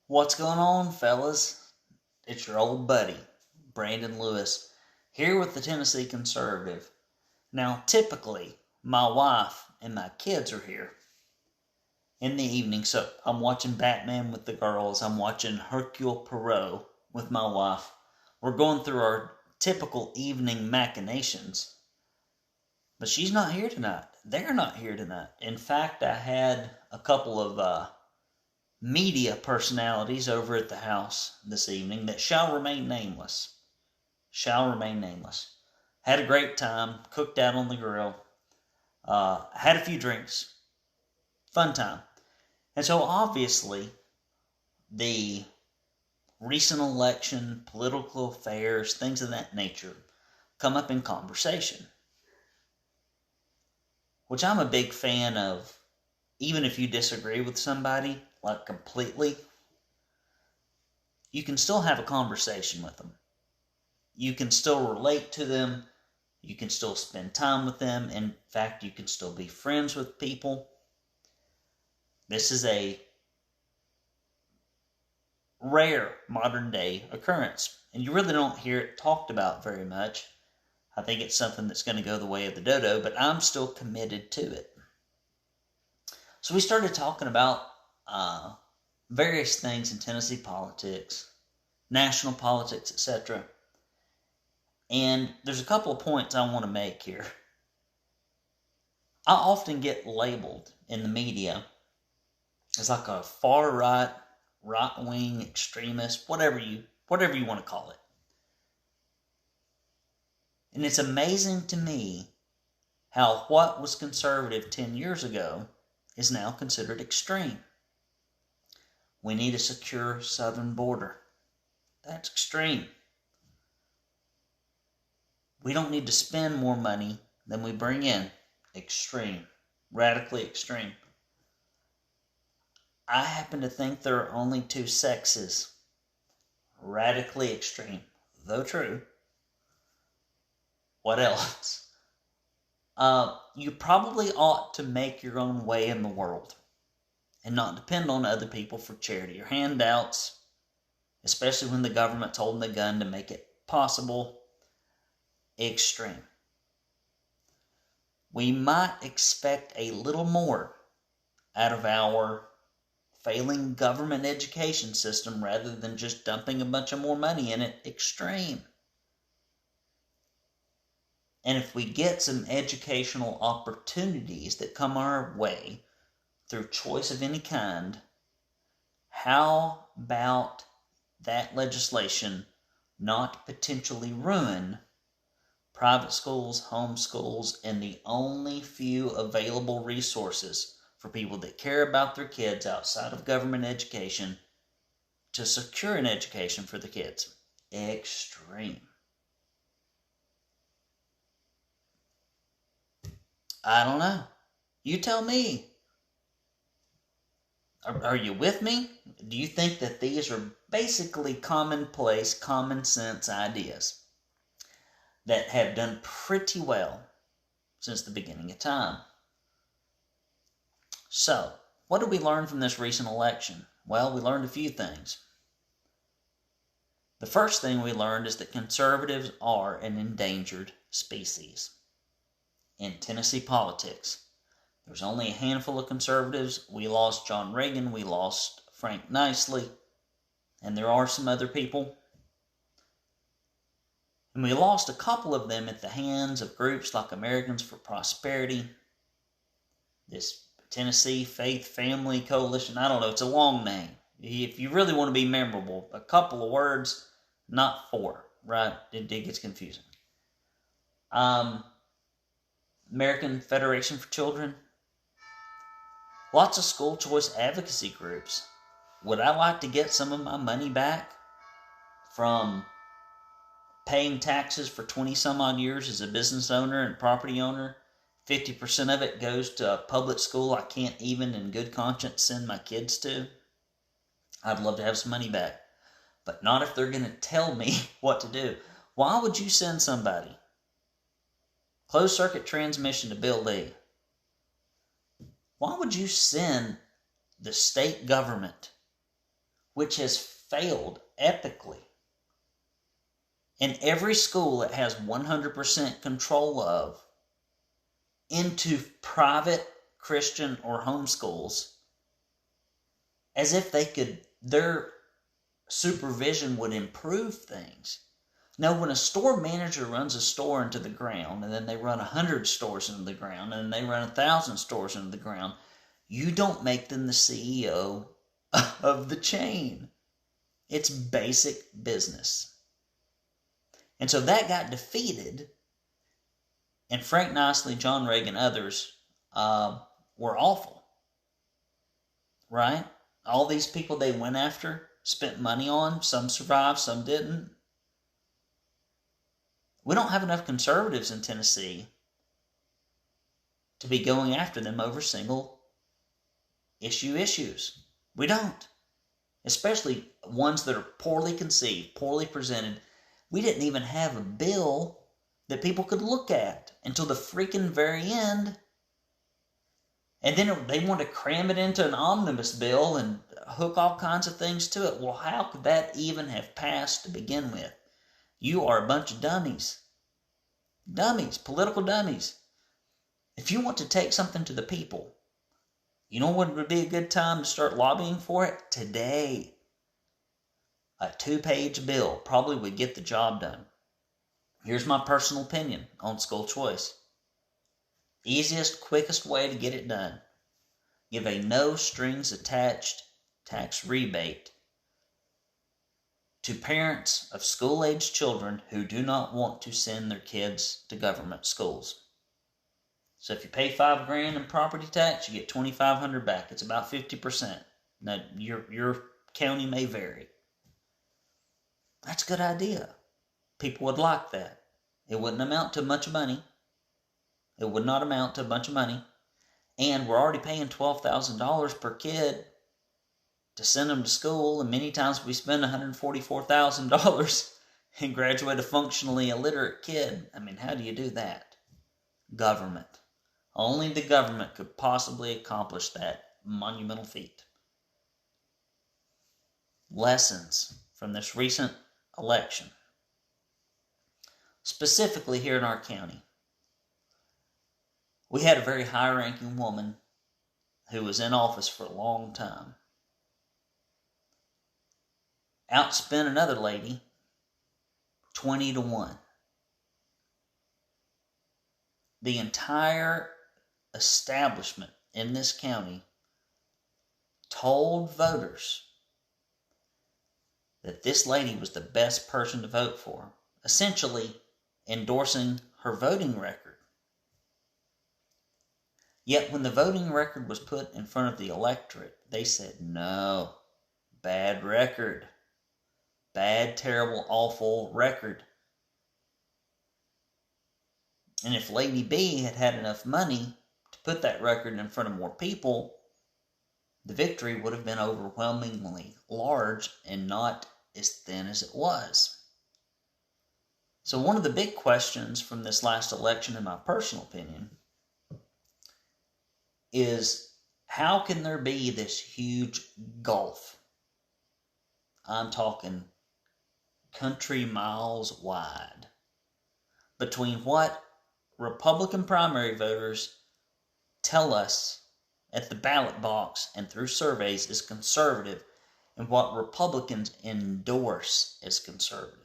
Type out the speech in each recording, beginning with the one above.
What's going on, fellas? It's your old buddy, Brandon Lewis, here with the Tennessee Conservative. Now, typically, my wife and my kids are here in the evening, so I'm watching Batman with the girls. I'm watching Hercule Poirot with my wife. We're going through our typical evening machinations. But she's not here tonight. They're not here tonight. In fact, I had a couple of media personalities over at the house this evening that shall remain nameless. Had a great time, cooked out on the grill, had a few drinks, fun time. And so obviously, the recent election, political affairs, things of that nature come up in conversation. Which I'm a big fan of, even if you disagree with somebody, like completely, you can still have a conversation with them. You can still relate to them. You can still spend time with them. In fact, you can still be friends with people. This is a rare modern day occurrence, and you really don't hear it talked about very much. I think it's something that's going to go the way of the dodo, but I'm still committed to it. So we started talking about various things in Tennessee politics, national politics, etc. And there's a couple of points I want to make here. I often get labeled in the media as like a far right, right-wing extremist, whatever you want to call it. And it's amazing to me how what was conservative 10 years ago is now considered extreme. We need a secure southern border. That's extreme. We don't need to spend more money than we bring in. Extreme. Radically extreme. I happen to think there are only two sexes. Radically extreme. Though true. What else? You probably ought to make your own way in the world and not depend on other people for charity or handouts, especially when the government's holding the gun to make it possible. Extreme. We might expect a little more out of our failing government education system rather than just dumping a bunch of more money in it. Extreme. And if we get some educational opportunities that come our way through choice of any kind, how about that legislation not potentially ruin private schools, home schools, and the only few available resources for people that care about their kids outside of government education to secure an education for the kids? Extreme. I don't know. You tell me. Are you with me? Do you think that these are basically commonplace, common sense ideas that have done pretty well since the beginning of time? So, what did we learn from this recent election? Well, we learned a few things. The first thing we learned is that conservatives are an endangered species. In Tennessee politics, there's only a handful of conservatives. We lost John Reagan, we lost Frank Nicely, and there are some other people. And we lost a couple of them at the hands of groups like Americans for Prosperity, this Tennessee Faith Family Coalition. I don't know, it's a long name. If you really want to be memorable, a couple of words, not four, right? It gets confusing. American Federation for Children. Lots of school choice advocacy groups. Would I like to get some of my money back from paying taxes for 20 some odd years as a business owner and property owner? 50% of it goes to a public school I can't even in good conscience send my kids to. I'd love to have some money back. But not if they're going to tell me what to do. Why would you send somebody closed circuit transmission to Bill Lee? Why would you send the state government which has failed epically. And every school it has 100% control of into private Christian or homeschools, as if their supervision would improve things. Now, when a store manager runs a store into the ground, and then they run 100 stores into the ground, and then they run 1,000 stores into the ground, you don't make them the CEO of the chain. It's basic business. And so that got defeated, and Frank Nicely, John Reagan, others were awful, right? All these people they went after, spent money on, some survived, some didn't. We don't have enough conservatives in Tennessee to be going after them over single issues. We don't. Especially ones that are poorly conceived, poorly presented. We didn't even have a bill that people could look at until the freaking very end. And then they want to cram it into an omnibus bill and hook all kinds of things to it. Well, how could that even have passed to begin with? You are a bunch of dummies. Dummies, political dummies. If you want to take something to the people, you know what would be a good time to start lobbying for it? Today. A 2-page bill probably would get the job done. Here's my personal opinion on school choice. Easiest, quickest way to get it done. Give a no strings attached tax rebate to parents of school-aged children who do not want to send their kids to government schools. So if you pay $5,000 in property tax, you get $2,500 back. It's about 50%. Now your county may vary. That's a good idea. People would like that. It wouldn't amount to much money. It would not amount to a bunch of money. And we're already paying $12,000 per kid to send them to school, and many times we spend $144,000 and graduate a functionally illiterate kid. I mean, how do you do that? Government. Only the government could possibly accomplish that monumental feat. Lessons from this recent election, specifically here in our county. We had a very high-ranking woman who was in office for a long time outspent another lady 20-1. The entire establishment in this county told voters that this lady was the best person to vote for, essentially endorsing her voting record. Yet when the voting record was put in front of the electorate, they said, no, bad record. Bad, terrible, awful record. And if Lady B had had enough money to put that record in front of more people, the victory would have been overwhelmingly large and not as thin as it was. So one of the big questions from this last election, in my personal opinion, is how can there be this huge gulf? I'm talking country miles wide between what Republican primary voters tell us at the ballot box and through surveys is conservative and what Republicans endorse as conservative.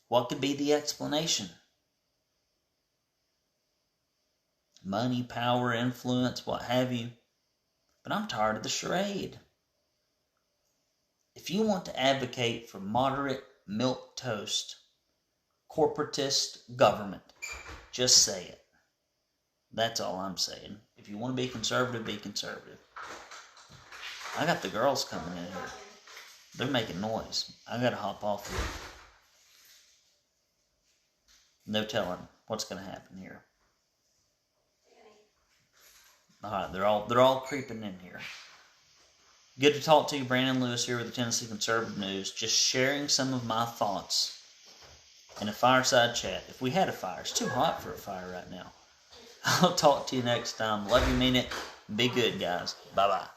What could be the explanation? Money, power, influence, what have you. But I'm tired of the charade. If you want to advocate for moderate, milquetoast, corporatist government, just say it. That's all I'm saying. If you want to be conservative, be conservative. I got the girls coming in here. They're making noise. I gotta hop off here. No telling what's gonna happen here. Alright, they're all creeping in here. Good to talk to you, Brandon Lewis here with the Tennessee Conservative News. Just sharing some of my thoughts in a fireside chat. If we had a fire, it's too hot for a fire right now. I'll talk to you next time. Love you, mean it. Be good, guys. Bye bye.